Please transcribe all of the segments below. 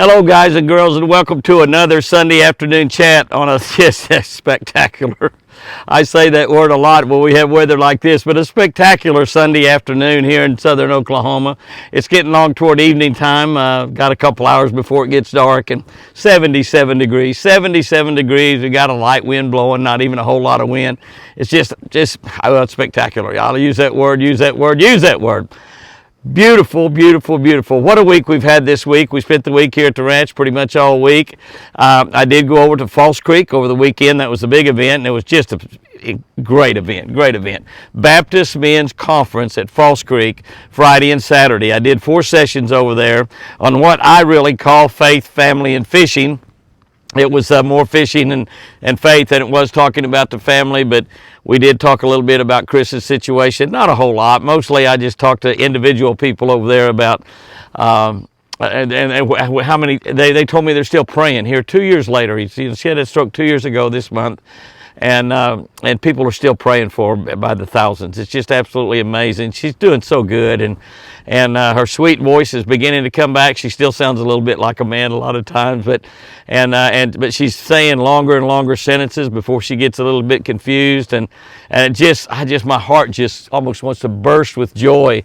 Hello, guys and girls, and welcome to another Sunday afternoon chat on a spectacular. I say that word a lot when we have weather like this, but a spectacular Sunday afternoon here in southern Oklahoma. It's getting along toward evening time. Got a couple hours before it gets dark, and 77 degrees. 77 degrees. We got a light wind blowing, not even a whole lot of wind. It's just spectacular. I'll use that word. Use that word. Beautiful, beautiful, beautiful. What a week we've had this week. We spent the week here at the ranch pretty much all week. I did go over to False Creek over the weekend. That was a big event, and it was just a great event. Baptist Men's Conference at False Creek, Friday and Saturday. I did 4 sessions over there on what I really call faith, family, and fishing. It was more fishing and faith than it was talking about the family, but we did talk a little bit about Chris's situation. Not a whole lot. Mostly I just talked to individual people over there about and how many, they told me they're still praying here 2 years later. She had a stroke 2 years ago this month. And people are still praying for her by the thousands. It's just absolutely amazing. She's doing so good, and her sweet voice is beginning to come back. She still sounds a little bit like a man a lot of times, but she's saying longer and longer sentences before she gets a little bit confused, and my heart just almost wants to burst with joy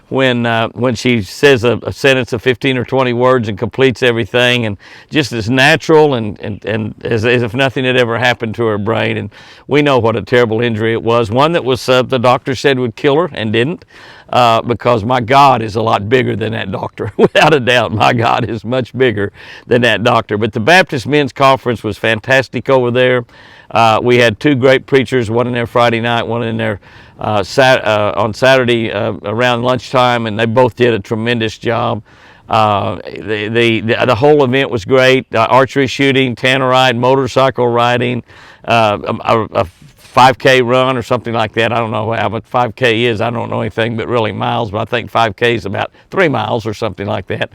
when she says a sentence of 15 or 20 words and completes everything, and just as natural and as if nothing had ever happened to her brain. And we know what a terrible injury it was. One that was the doctor said would kill her and didn't, because my God is a lot bigger than that doctor. Without a doubt, my God is much bigger than that doctor. But the Baptist Men's Conference was fantastic over there. We had 2 great preachers, one in there Friday night, one in there on Saturday around lunchtime, and they both did a tremendous job. The whole event was great. Archery shooting, tannerite, motorcycle riding, a 5K run or something like that. I don't know how much 5K is. I don't know anything but really miles, but I think 5K is about 3 miles or something like that.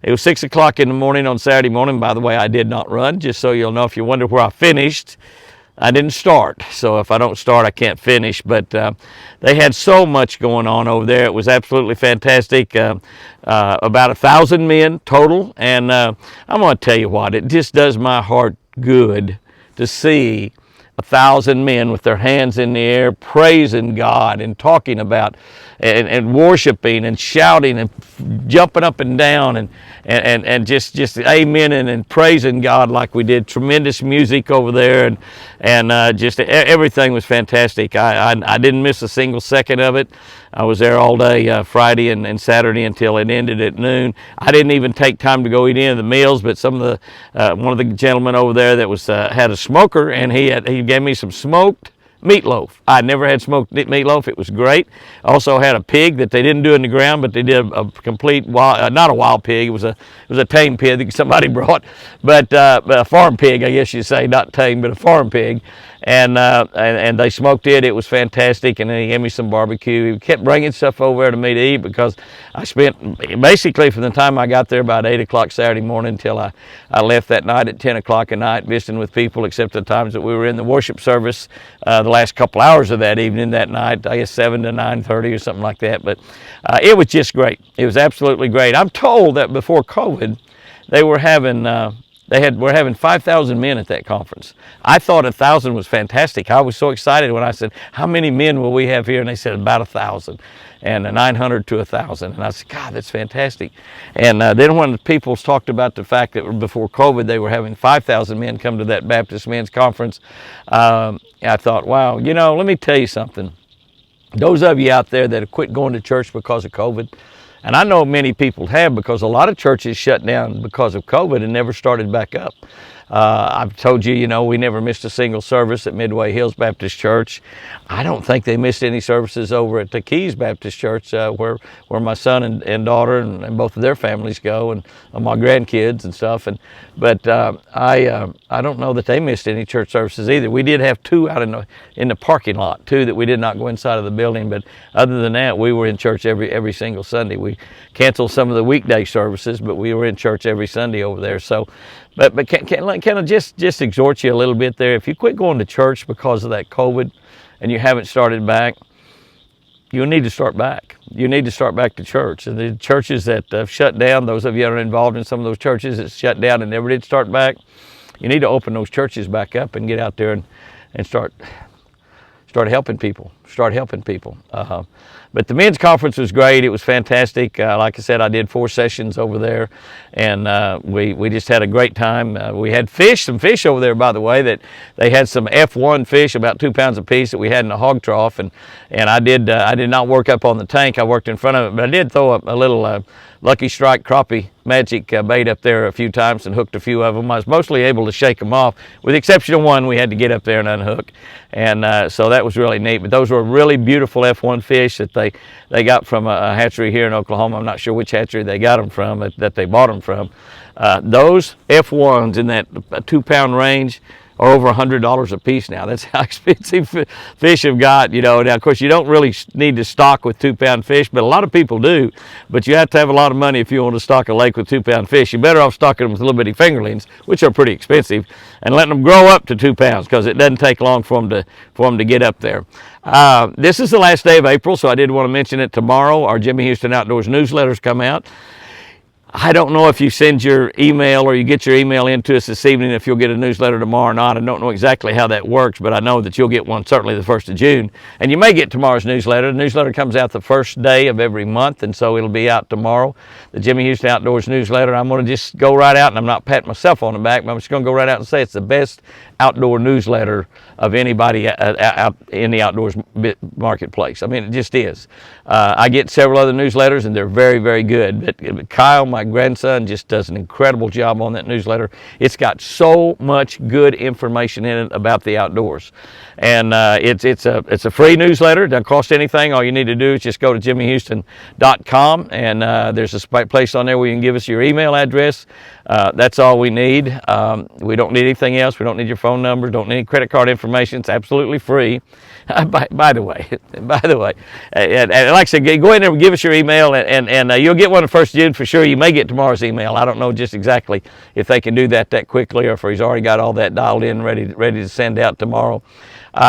It was 6 o'clock in the morning on Saturday morning. By the way, I did not run, just so you'll know. If you wonder where I finished, I didn't start. So if I don't start, I can't finish. But they had so much going on over there. It was absolutely fantastic. About 1,000 men total. And I'm going to tell you what, it just does my heart good to see 1,000 men with their hands in the air praising God and talking about and worshiping and shouting and jumping up and down and just amening and praising God like we did. Tremendous music over there, and just everything was fantastic. I didn't miss a single second of it. I was there all day Friday and Saturday until it ended at noon. I didn't even take time to go eat any of the meals, but one of the gentlemen over there that was had a smoker, and he gave me some smoked meatloaf. I'd never had smoked meatloaf. It was great. Also had a pig that they didn't do in the ground, but they did a complete not a wild pig. It was a tame pig that somebody brought, but a farm pig, I guess you'd say, not tame, but a farm pig. And they smoked it. It was fantastic. And then he gave me some barbecue. He kept bringing stuff over there to me to eat, because I spent basically from the time I got there about 8 o'clock Saturday morning until I left that night at 10 o'clock at night, visiting with people, except the times that we were in the worship service the last couple hours of that evening, that night, I guess 7 to 9:30 or something like that. But it was just great. It was absolutely great. I'm told that before COVID, they were having we're having 5,000 men at that conference. I thought 1,000 was fantastic. I was so excited when I said, how many men will we have here? And they said about 1,000, and 900 to 1,000. And I said, God, that's fantastic. And then when the people talked about the fact that before COVID they were having 5,000 men come to that Baptist Men's Conference, I thought, wow, let me tell you something. Those of you out there that have quit going to church because of COVID, and I know many people have, because a lot of churches shut down because of COVID and never started back up. I've told you, we never missed a single service at Midway Hills Baptist Church. I don't think they missed any services over at the Keys Baptist Church, where my son and daughter and both of their families go, and my grandkids and stuff. But I don't know that they missed any church services either. We did have 2 out in the parking lot, 2 that we did not go inside of the building. But other than that, we were in church every single Sunday. We canceled some of the weekday services, but we were in church every Sunday over there. So. But can I just exhort you a little bit there? If you quit going to church because of that COVID and you haven't started back, you need to start back. You need to start back to church. And the churches that have shut down, those of you that are involved in some of those churches that shut down and never did start back, you need to open those churches back up and get out there and start helping people. Start helping people. But the men's conference was great. It was fantastic. Like I said, I did 4 sessions over there, and we just had a great time. We had some fish over there, by the way, that they had some F1 fish, about 2 pounds a piece, that we had in a hog trough, and I did not work up on the tank. I worked in front of it, but I did throw a little Lucky Strike crappie magic bait up there a few times and hooked a few of them. I was mostly able to shake them off, with the exception of one we had to get up there and unhook, and so that was really neat. But those were really beautiful F1 fish that they got from a hatchery here in Oklahoma. I'm not sure which hatchery they got them from, that they bought them from. Those F1s in that 2 pound range are over $100 a piece now. That's how expensive fish have got, you know. Now, of course, you don't really need to stock with 2 pound fish, but a lot of people do. But you have to have a lot of money if you want to stock a lake with 2 pound fish. You're better off stocking them with little bitty fingerlings, which are pretty expensive, and letting them grow up to 2 pounds, because it doesn't take long for them to get up there. This is the last day of April, so I did want to mention it. Tomorrow, our Jimmy Houston Outdoors newsletters come out. I don't know if you send your email or you get your email into us this evening, if you'll get a newsletter tomorrow or not. I don't know exactly how that works, but I know that you'll get one certainly the 1st of June. And you may get tomorrow's newsletter. The newsletter comes out the first day of every month, and so it'll be out tomorrow. The Jimmy Houston Outdoors newsletter. I'm going to just go right out, and I'm not patting myself on the back, but I'm just going to go right out and say it's the best outdoor newsletter of anybody out in the outdoors marketplace. I mean, it just is. I get several other newsletters, and they're very, very good. But Kyle, my grandson, just does an incredible job on that newsletter. It's got so much good information in it about the outdoors, and it's a free newsletter. It doesn't cost anything. All you need to do is just go to jimmyhouston.com, and there's a place on there where you can give us your email address. That's all we need. We don't need anything else. We don't need your phone number. Don't need credit card information. It's absolutely free. By the way, and like I said, go ahead and give us your email, and you'll get one on 1st of June for sure. You may get tomorrow's email. I don't know just exactly if they can do that quickly, or if he's already got all that dialed in, ready to send out tomorrow.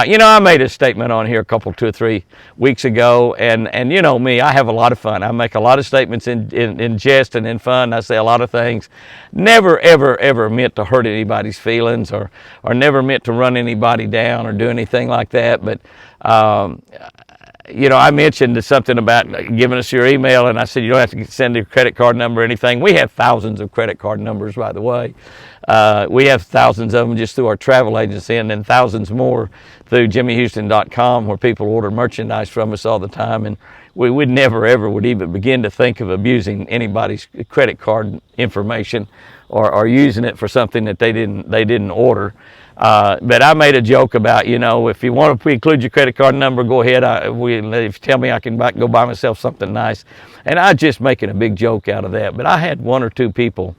You know, I made a statement on here 2 or 3 weeks ago, and you know me, I have a lot of fun. I make a lot of statements in jest and in fun. I say a lot of things. Never, ever, ever meant to hurt anybody's feelings, or never meant to run anybody down or do anything like that. But you know, I mentioned something about giving us your email, and I said you don't have to send your credit card number or anything. We have thousands of credit card numbers, by the way. We have thousands of them just through our travel agency, and then thousands more through jimmyhouston.com, where people order merchandise from us all the time. And we would never, ever would even begin to think of abusing anybody's credit card information, or using it for something that they didn't order. But I made a joke about, you know, if you want to include your credit card number, go ahead. If you tell me I can go buy myself something nice. And I just making a big joke out of that. But I had 1 or 2 people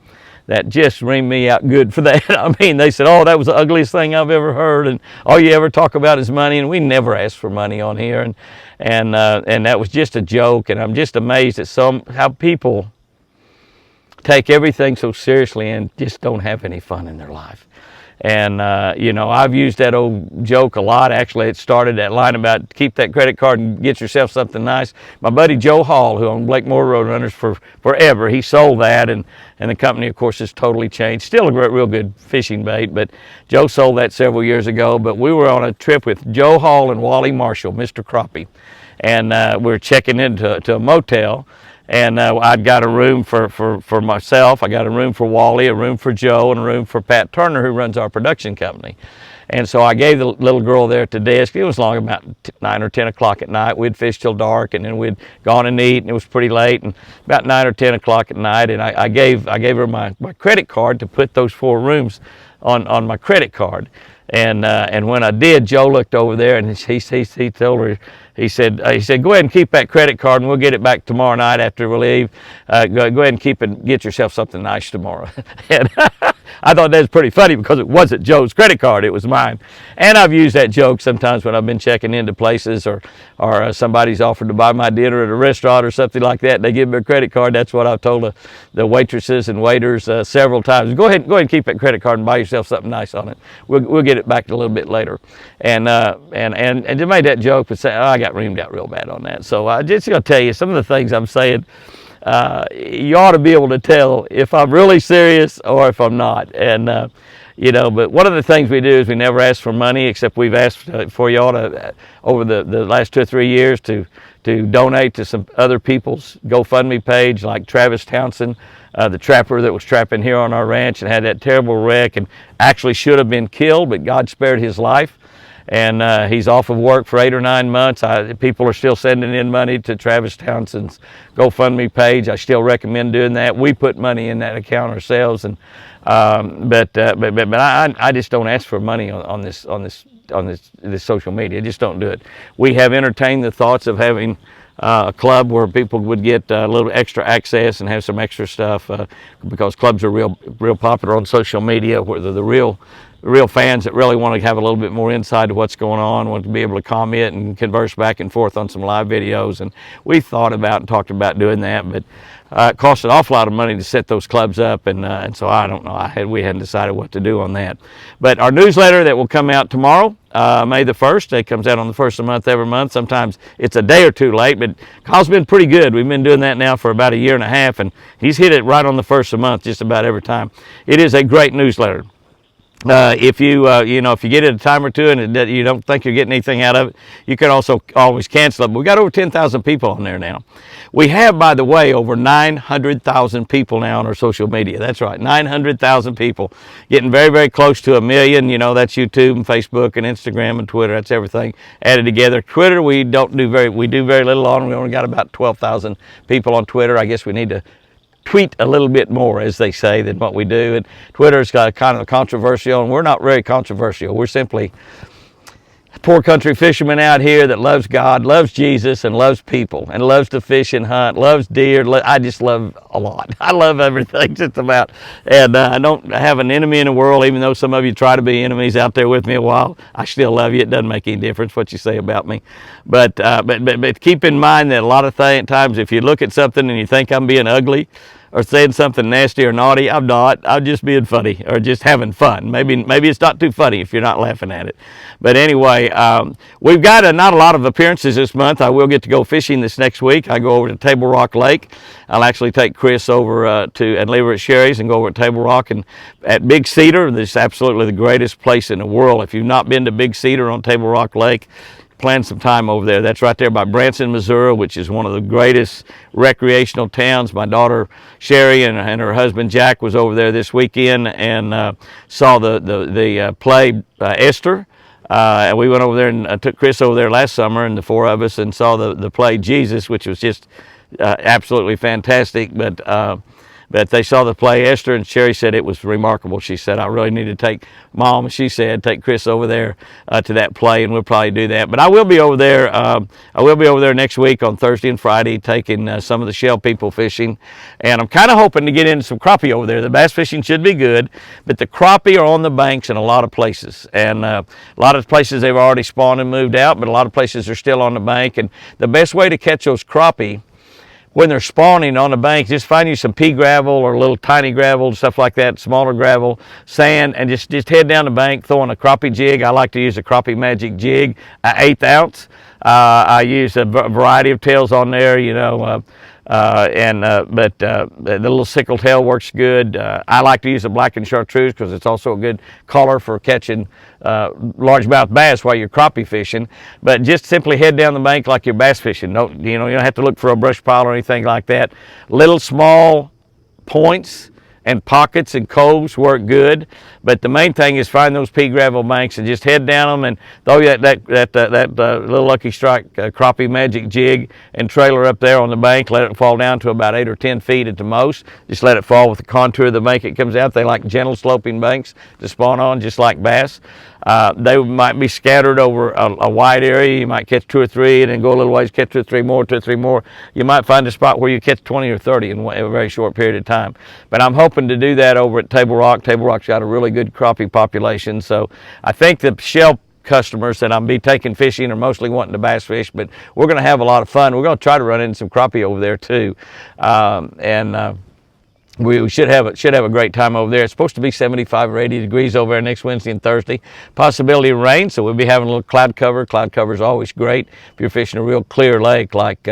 that just reamed me out good for that. I mean, they said, oh, that was the ugliest thing I've ever heard, and all you ever talk about is money, and we never ask for money on here. And that was just a joke. And I'm just amazed at how people take everything so seriously and just don't have any fun in their life. And, you know, I've used that old joke a lot. Actually, it started that line about keep that credit card and get yourself something nice. My buddy Joe Hall, who owned Blakemore Roadrunners for forever, he sold that, and the company, of course, has totally changed. Still a real good fishing bait, but Joe sold that several years ago. But we were on a trip with Joe Hall and Wally Marshall, Mr. Crappie, and we were checking into a motel. And I'd got a room for myself. I got a room for Wally, a room for Joe, and a room for Pat Turner, who runs our production company. And so I gave the little girl there at the desk. It was long, about 9 or 10 o'clock at night. We'd fish till dark, and then we'd gone and eat, and it was pretty late. And about 9 or 10 o'clock at night, and I gave her my credit card to put those 4 rooms on my credit card. And when I did, Joe looked over there, and he told her, he said, go ahead and keep that credit card, and we'll get it back tomorrow night after we leave. Go ahead and keep it, get yourself something nice tomorrow. And I thought that was pretty funny because it wasn't Joe's credit card, it was mine. And I've used that joke sometimes when I've been checking into places, or somebody's offered to buy my dinner at a restaurant or something like that. They give me a credit card. That's what I've told the waitresses and waiters several times. Go ahead and keep that credit card and buy yourself something nice on it. We'll get it back a little bit later. And they made that joke, but say, oh, I got reamed out real bad on that. So I just gonna tell you some of the things I'm saying. You ought to be able to tell if I'm really serious or if I'm not. And you know, but one of the things we do is we never ask for money, except we've asked for y'all to over the last 2 or 3 years to donate to some other people's GoFundMe page, like Travis Townsend, the trapper that was trapping here on our ranch and had that terrible wreck and actually should have been killed, but God spared his life. And he's off of work for 8 or 9 months. People are still sending in money to Travis Townsend's GoFundMe page. I still recommend doing that. We put money in that account ourselves, and but I just don't ask for money on this social media. I just don't do it. We have entertained the thoughts of having a club where people would get a little extra access and have some extra stuff, because clubs are real popular on social media, where they're the real fans that really want to have a little bit more insight to what's going on, want to be able to comment and converse back and forth on some live videos. And we thought about and talked about doing that, but it costs an awful lot of money to set those clubs up, and so I don't know. We hadn't decided what to do on that. But our newsletter that will come out tomorrow, May the 1st, it comes out on the 1st of the month every month. Sometimes it's a day or two late, but Kyle's been pretty good. We've been doing that now for about 1.5 years, and he's hit it right on the 1st of the month just about every time. It is a great newsletter. If you if you get it a time or two and you don't think you're getting anything out of it, you can also always cancel it. But we got over 10,000 people on there now. We have, by the way, over 900,000 people now on our social media. That's right, 900,000 people, getting very, very close to 1 million. You know, that's YouTube and Facebook and Instagram and Twitter. That's everything added together. Twitter, we do very little on. We only got about 12,000 people on Twitter. I guess we need to tweet a little bit more, as they say, than what we do. And Twitter's got kind of controversial, and we're not very controversial. We're simply poor country fishermen out here that loves God, loves Jesus, and loves people, and loves to fish and hunt, loves deer. I just love a lot. I love everything just about. And I don't have an enemy in the world, even though some of you try to be enemies out there with me a while. I still love you. It doesn't make any difference what you say about me. But keep in mind that a lot of times if you look at something and you think I'm being ugly or saying something nasty or naughty, I'm not. I'm just being funny or just having fun. Maybe it's not too funny if you're not laughing at it. But anyway, we've got not a lot of appearances this month. I will get to go fishing this next week. I go over to Table Rock Lake. I'll actually take Chris over and leave her at Sherry's and go over to Table Rock and at Big Cedar. This is absolutely the greatest place in the world. If you've not been to Big Cedar on Table Rock Lake, plan some time over there. That's right there by Branson, Missouri, which is one of the greatest recreational towns. My daughter Sherry and her husband Jack was over there this weekend and saw the play Esther. And we went over there and took Chris over there last summer, and the 4 of us, and saw the play Jesus, which was just absolutely fantastic. But they saw the play Esther, and Sherry said it was remarkable. She said, I really need to take Mom, she said, take Chris over there to that play, and we'll probably do that. But I will be over there. I will be over there next week on Thursday and Friday, taking some of the Shell people fishing. And I'm kind of hoping to get into some crappie over there. The bass fishing should be good, but the crappie are on the banks in a lot of places. And a lot of places they've already spawned and moved out, but a lot of places are still on the bank. And the best way to catch those crappie when they're spawning on the bank, just find you some pea gravel or little tiny gravel, stuff like that, smaller gravel, sand, and just head down the bank throwing a crappie jig. I like to use a Crappie Magic jig, an 1/8 ounce. I use a variety of tails on there, you know, but the little sickle tail works good. I like to use a blackened chartreuse because it's also a good color for catching largemouth bass while you're crappie fishing. But just simply head down the bank like you're bass fishing. You don't have to look for a brush pile or anything like that. Little small points and pockets and coves work good, but the main thing is find those pea gravel banks and just head down them and throw that little Lucky Strike Crappie Magic jig and trailer up there on the bank. Let it fall down to about 8 or 10 feet at the most. Just let it fall with the contour of the bank it comes out. They like gentle sloping banks to spawn on, just like bass. They might be scattered over a wide area. You might catch 2 or 3 and then go a little ways, catch 2 or 3 more, 2 or 3 more. You might find a spot where you catch 20 or 30 in a very short period of time. But I'm hoping to do that over at Table Rock. Table Rock's got a really good crappie population. So I think the shell customers that I'm be taking fishing are mostly wanting to bass fish, but we're going to have a lot of fun. We're going to try to run into some crappie over there too. We should have a great time over there. It's supposed to be 75 or 80 degrees over there next Wednesday and Thursday. Possibility of rain, so we'll be having a little cloud cover. Cloud cover is always great if you're fishing a real clear lake like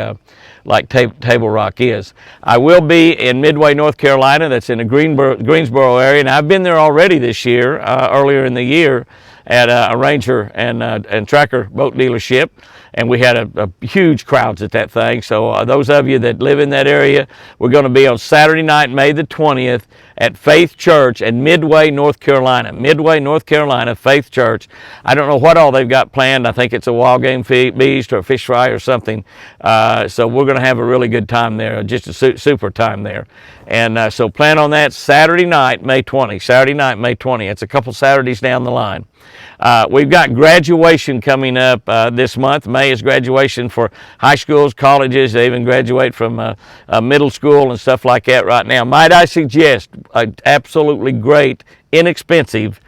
Table Rock is. I will be in Midway, North Carolina. That's in the Greensboro area, and I've been there already this year, earlier in the year, at a Ranger and Tracker boat dealership. And we had a huge crowds at that thing. So those of you that live in that area, we're going to be on Saturday night, May the 20th, at Faith Church in Midway, North Carolina. Midway, North Carolina, Faith Church. I don't know what all they've got planned. I think it's a wild game feast or a fish fry or something. So we're going to have a really good time there, just a super time there. And so plan on that Saturday night, May 20. Saturday night, May 20. It's a couple Saturdays down the line. We've got graduation coming up this month. May is graduation for high schools, colleges. They even graduate from middle school and stuff like that right now. Might I suggest an absolutely great, inexpensive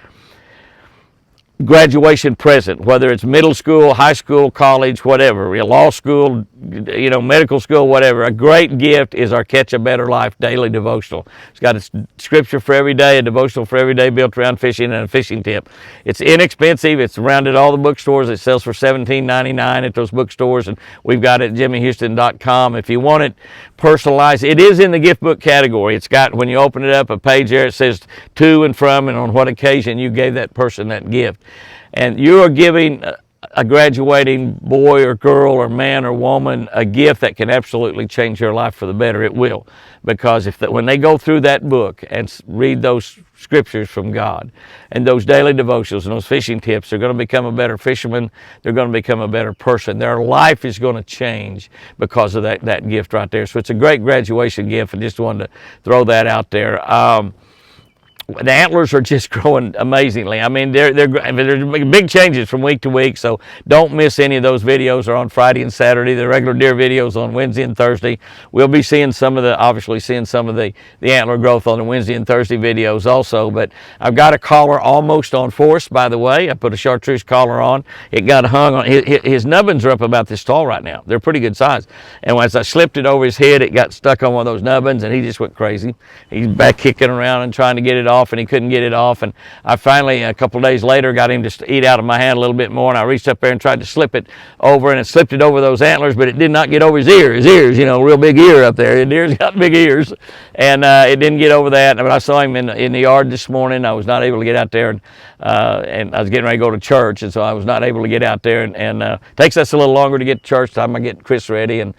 graduation present, whether it's middle school, high school, college, whatever, law school, medical school, whatever. A great gift is our Catch a Better Life daily devotional. It's got a scripture for every day, a devotional for every day built around fishing, and a fishing tip. It's inexpensive. It's around at all the bookstores. It sells for $17.99 at those bookstores, and we've got it at jimmyhouston.com. If you want it personalized, it is in the gift book category. It's got, when you open it up, a page there, it says to and from and on what occasion you gave that person that gift. And you are giving a graduating boy or girl or man or woman a gift that can absolutely change their life for the better. It will, because when they go through that book and read those scriptures from God and those daily devotions and those fishing tips, they're going to become a better fisherman. They're going to become a better person. Their life is going to change because of that gift right there. So it's a great graduation gift, and just wanted to throw that out there. The antlers are just growing amazingly. I mean, they're big changes from week to week, so don't miss any of those videos. They're on Friday and Saturday. The regular deer videos on Wednesday and Thursday. We'll be seeing obviously seeing some of the antler growth on the Wednesday and Thursday videos also. But I've got a collar almost on force, by the way. I put a chartreuse collar on. It got hung on. His nubbins are up about this tall right now. They're pretty good size. And as I slipped it over his head, it got stuck on one of those nubbins, and he just went crazy. He's back kicking around and trying to get it off, and he couldn't get it off. And I finally, a couple of days later, got him to eat out of my hand a little bit more, and I reached up there and tried to slip it over, and it slipped it over those antlers, but it did not get over his ear. His ears, real big ear up there. And deer's got big ears, and it didn't get over that. But I saw him in the yard this morning. I was not able to get out there, and I was getting ready to go to church, and so I was not able to get out there. And it takes us a little longer to get to church time. I get Chris ready and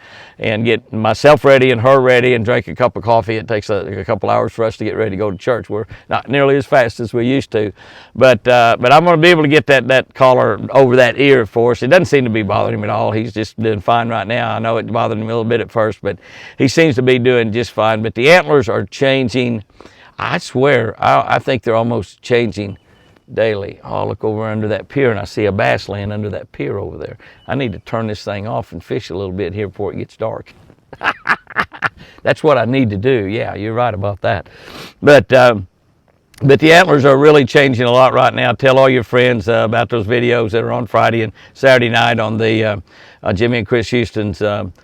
get myself ready and her ready and drink a cup of coffee. It takes a couple hours for us to get ready to go to church. We're not nearly as fast as we used to, but I'm going to be able to get that collar over that ear for us. It doesn't seem to be bothering him at all. He's just doing fine right now. I know it bothered him a little bit at first, but he seems to be doing just fine. But the antlers are changing. I swear, I think they're almost changing daily. I'll look over under that pier, and I see a bass laying under that pier over there. I need to turn this thing off and fish a little bit here before it gets dark. That's what I need to do. Yeah, you're right about that. But the antlers are really changing a lot right now. Tell all your friends about those videos that are on Friday and Saturday night on the Jimmy and Chris Houston's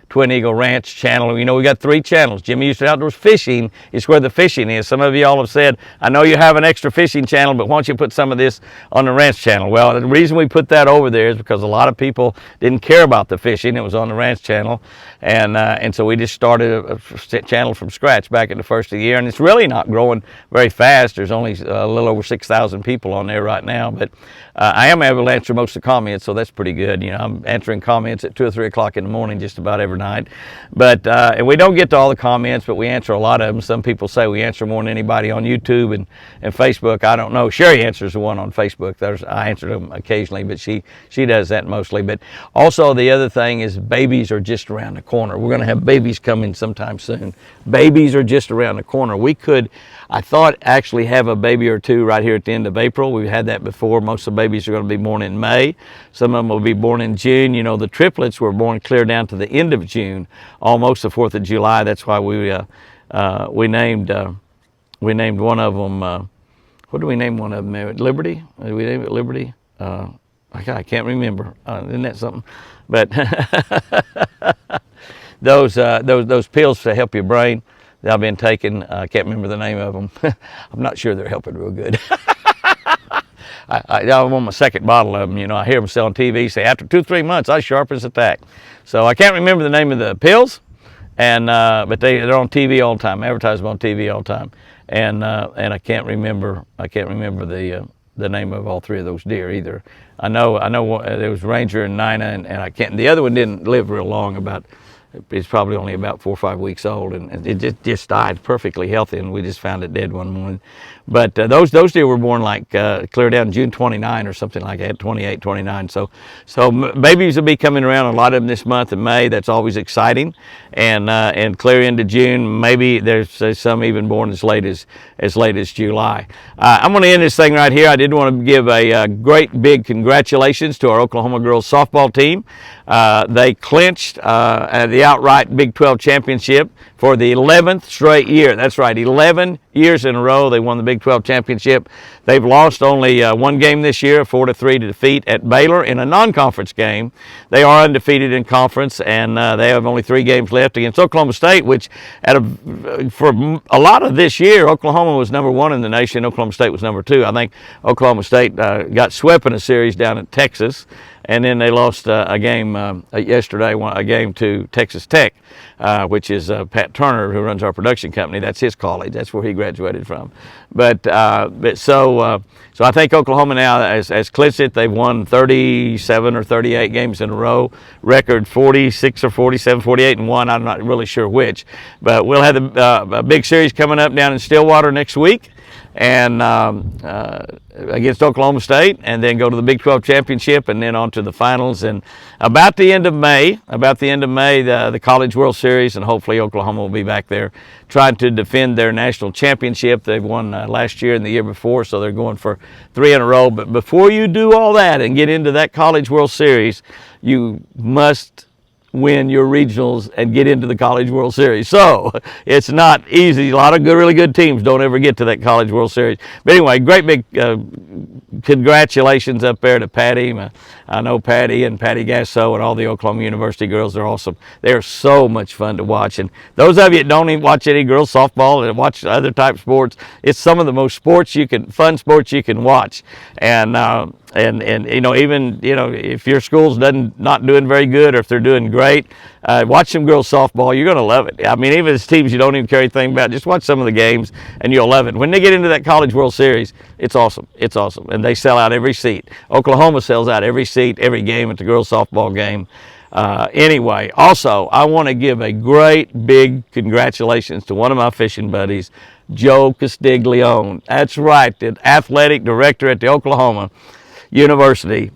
Twin Eagle Ranch channel. We got 3 channels. Jimmy Houston Outdoors Fishing is where the fishing is. Some of y'all have said, I know you have an extra fishing channel, but why don't you put some of this on the ranch channel? Well, the reason we put that over there is because a lot of people didn't care about the fishing. It was on the ranch channel, and so we just started a channel from scratch back in the first of the year, and it's really not growing very fast. There's only a little over 6,000 people on there right now, but I am able to answer most of the comments, so that's pretty good. I'm answering comments at 2 or 3 o'clock in the morning just about every night. But and we don't get to all the comments, but we answer a lot of them. Some people say we answer more than anybody on YouTube and Facebook. I don't know. Sherry answers the one on Facebook. I answer them occasionally, but she does that mostly. But also the other thing is babies are just around the corner. We're going to have babies coming sometime soon. Babies are just around the corner. We could, I thought, actually have a baby or two right here at the end of April. We've had that before. Most of the babies are going to be born in May. Some of them will be born in June. You know, the triplets were born clear down to the end of June, almost the 4th of July. That's why we named one of them. What do we name one of them? Liberty? Did we name it Liberty? I can't remember. Isn't that something? But those pills to help your brain that I've been taking, I can't remember the name of them. I'm not sure they're helping real good. I'm on my second bottle of them. You know, I hear them say on TV, say after 2-3 months, I sharp as a tack. So I can't remember the name of the pills, and but they're on TV all the time, advertised on TV all the time, and I can't remember the name of all three of those deer either. I know there was Ranger and Nina, and I can't. The other one didn't live real long. It's probably only about 4 or 5 weeks old, and it just died perfectly healthy, and we just found it dead one morning. But those deer were born like clear down June 29 or something like that, 28, 29. So babies will be coming around, a lot of them this month in May. That's always exciting, and clear into June. Maybe there's some even born as late as July. I'm going to end this thing right here. I did want to give a great big congratulations to our Oklahoma girls softball team. They clinched the outright Big 12 championship for the 11th straight year. That's right, 11 years in a row they won the Big 12 championship. They've lost only one game this year, 4-3 defeat at Baylor in a non-conference game. They are undefeated in conference, and they have only 3 games left against Oklahoma State, which for a lot of this year, Oklahoma was number 1 in the nation. Oklahoma State was number 2. I think Oklahoma State got swept in a series down at Texas, and then they lost a game yesterday, a game to Texas Tech, which is Pat Turner, who runs our production company. That's his college. That's where he graduated from. So I think Oklahoma now has clinched it. They've won 37 or 38 games in a row. Record 46 or 47, 48-1. I'm not really sure which. But we'll have a big series coming up down in Stillwater next week, and against Oklahoma State, and then go to the Big 12 championship, and then on to the finals. And about the end of May, the College World Series, and hopefully Oklahoma will be back there trying to defend their national championship. They've won last year and the year before, so they're going for 3 in a row. But before you do all that and get into that College World Series, you must win your regionals and get into the College World Series. So it's not easy. A lot of really good teams don't ever get to that College World Series. But anyway, great big congratulations up there to Patty. I know Patty and Patty Gasso and all the Oklahoma University girls. They're awesome. They're so much fun to watch. And those of you that don't even watch any girls softball and watch other type sports, it's some of the most fun sports you can watch. And even if your school's not doing very good, or if they're doing great, watch some girls softball. You're going to love it. I mean, even as teams you don't even care anything about, just watch some of the games and you'll love it. When they get into that College World Series, it's awesome. It's awesome. And they sell out every seat. Oklahoma sells out every seat, every game at the girls softball game. Anyway, also, I want to give a great big congratulations to one of my fishing buddies, Joe Castiglione. That's right, the athletic director at the Oklahoma University.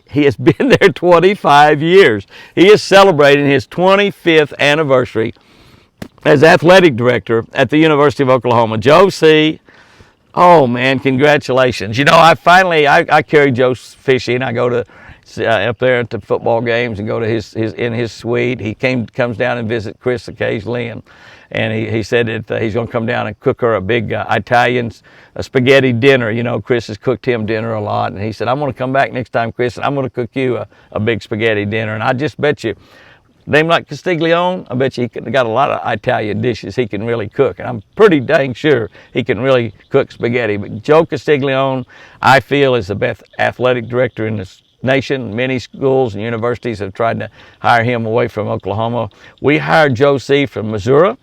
He has been there 25 years. He is celebrating his 25th anniversary as athletic director at the University of Oklahoma. Joe C., oh man, congratulations. You know, I carry Joe fishing. I go to up there at the football games and go to his suite. He comes down and visit Chris occasionally, and he said that he's going to come down and cook her a big Italian spaghetti dinner. You know, Chris has cooked him dinner a lot, and he said, I'm going to come back next time, Chris, and I'm going to cook you a big spaghetti dinner. And I just bet you, name like Castiglione, I bet you he got a lot of Italian dishes he can really cook, and I'm pretty dang sure he can really cook spaghetti. But Joe Castiglione, I feel, is the best athletic director in this nation. Many schools and universities have tried to hire him away from Oklahoma. We hired Joe C. from Missouri,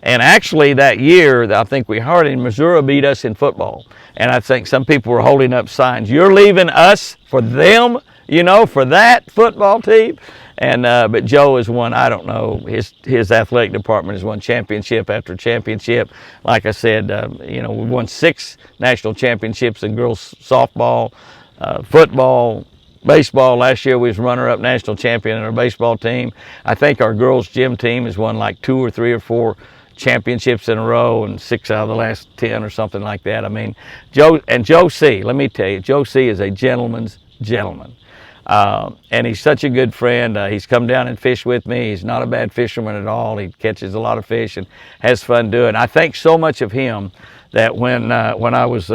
and actually that year I think we hired him, Missouri beat us in football. And I think some people were holding up signs, you're leaving us for them? you know, for that football team. And but Joe has won, I don't know, his athletic department has won championship after championship. Like I said, you know, we won 6 national championships in girls softball, football, baseball. Last year we was runner-up national champion in our baseball team. I think our girls gym team has won like 2 or 3 or 4 championships in a row, and 6 out of the last 10 or something like that. I mean, Joe C., let me tell you, Joe C. is a gentleman's gentleman. And he's such a good friend. He's come down and fished with me. He's not a bad fisherman at all. He catches a lot of fish and has fun doing it. I think so much of him that when I was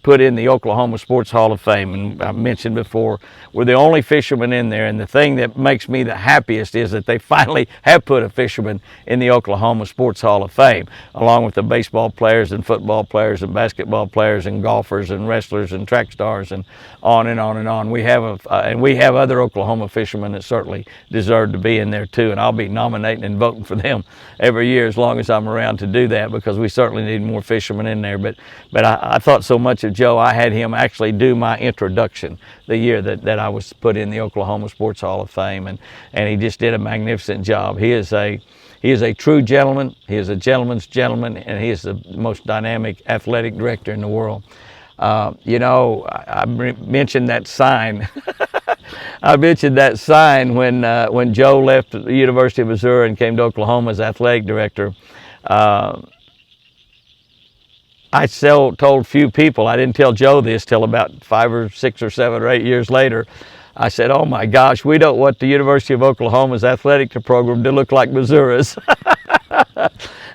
put in the Oklahoma Sports Hall of Fame, and I mentioned before, we're the only fisherman in there, and the thing that makes me the happiest is that they finally have put a fisherman in the Oklahoma Sports Hall of Fame, along with the baseball players and football players and basketball players and golfers and wrestlers and track stars and on and on and on. We have other Oklahoma fishermen that certainly deserve to be in there too, and I'll be nominating and voting for them every year as long as I'm around to do that, because we certainly need more fishermen in there. But I thought so much of Joe, I had him actually do my introduction the year that I was put in the Oklahoma Sports Hall of Fame, and he just did a magnificent job. He is a true gentleman. He is a gentleman's gentleman, and he is the most dynamic athletic director in the world. You know, I mentioned that sign. I mentioned that sign when Joe left the University of Missouri and came to Oklahoma as athletic director. I told few people, I didn't tell Joe this till about 5 or 6 or 7 or 8 years later. I said, oh my gosh, we don't want the University of Oklahoma's athletic program to look like Missouri's.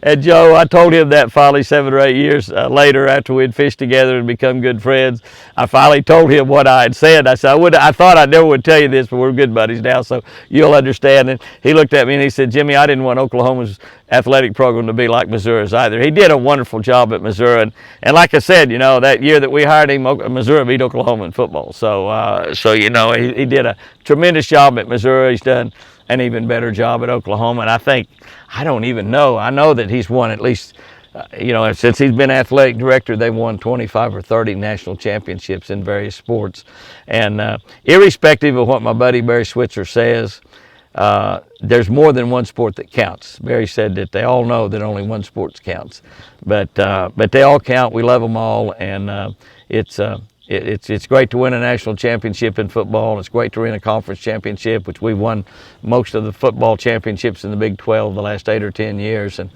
And Joe, I told him that finally 7 or 8 years later, after we'd fished together and become good friends. I finally told him what I had said. I said, I thought I never would tell you this, but we're good buddies now, so you'll understand. And he looked at me and he said, Jimmy, I didn't want Oklahoma's athletic program to be like Missouri's either. He did a wonderful job at Missouri. And like I said, you know, that year that we hired him, Missouri beat Oklahoma in football. So you know, he did a tremendous job at Missouri. He's done an even better job at Oklahoma. And I don't even know. I know that he's won at least, you know, since he's been athletic director, they've won 25 or 30 national championships in various sports. And irrespective of what my buddy Barry Switzer says, there's more than one sport that counts. Barry said that they all know that only one sport counts, but they all count. We love them all, and it's great to win a national championship in football. It's great to win a conference championship, which we've won most of the football championships in the Big 12 the last 8 or 10 years, and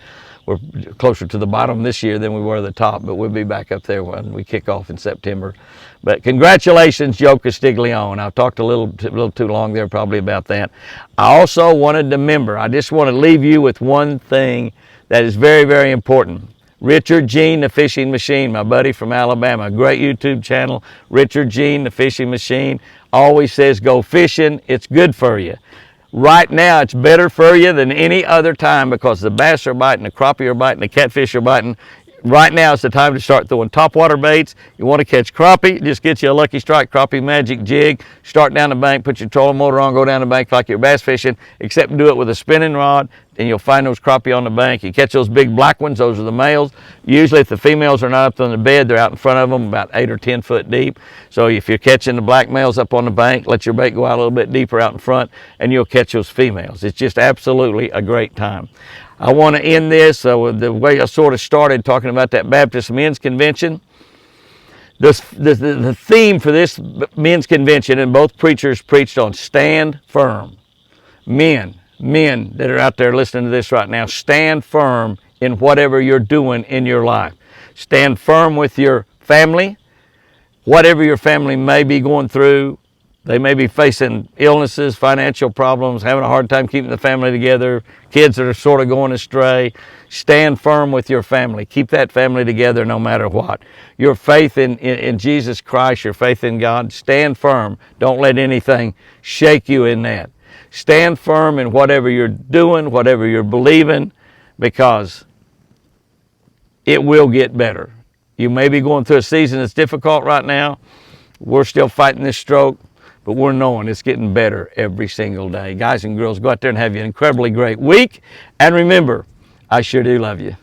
we're closer to the bottom this year than we were the top, but we'll be back up there when we kick off in September. But congratulations, Joe Castiglione. I've talked a little too long there probably about that. I also wanted to remember, I just want to leave you with one thing that is very, very important. Richard Jean, the Fishing Machine, my buddy from Alabama, great YouTube channel. Richard Jean, the Fishing Machine, always says go fishing, it's good for you. Right now, it's better for you than any other time because the bass are biting, the crappie are biting, the catfish are biting. Right now is the time to start throwing topwater baits. You want to catch crappie, just get you a Lucky Strike Crappie Magic Jig. Start down the bank, put your trolling motor on, go down the bank like you're bass fishing, except do it with a spinning rod, and you'll find those crappie on the bank. You catch those big black ones, those are the males. Usually if the females are not up on the bed, they're out in front of them about 8 or 10 foot deep. So if you're catching the black males up on the bank, let your bait go out a little bit deeper out in front, and you'll catch those females. It's just absolutely a great time. I want to end this with the way I sort of started talking about that Baptist Men's Convention. The theme for this men's convention, and both preachers preached on stand firm. Men that are out there listening to this right now, stand firm in whatever you're doing in your life. Stand firm with your family, whatever your family may be going through. They may be facing illnesses, financial problems, having a hard time keeping the family together, kids that are sort of going astray. Stand firm with your family. Keep that family together no matter what. Your faith in Jesus Christ, your faith in God, stand firm. Don't let anything shake you in that. Stand firm in whatever you're doing, whatever you're believing, because it will get better. You may be going through a season that's difficult right now. We're still fighting this stroke. But we're knowing it's getting better every single day. Guys and girls, go out there and have an incredibly great week. And remember, I sure do love you.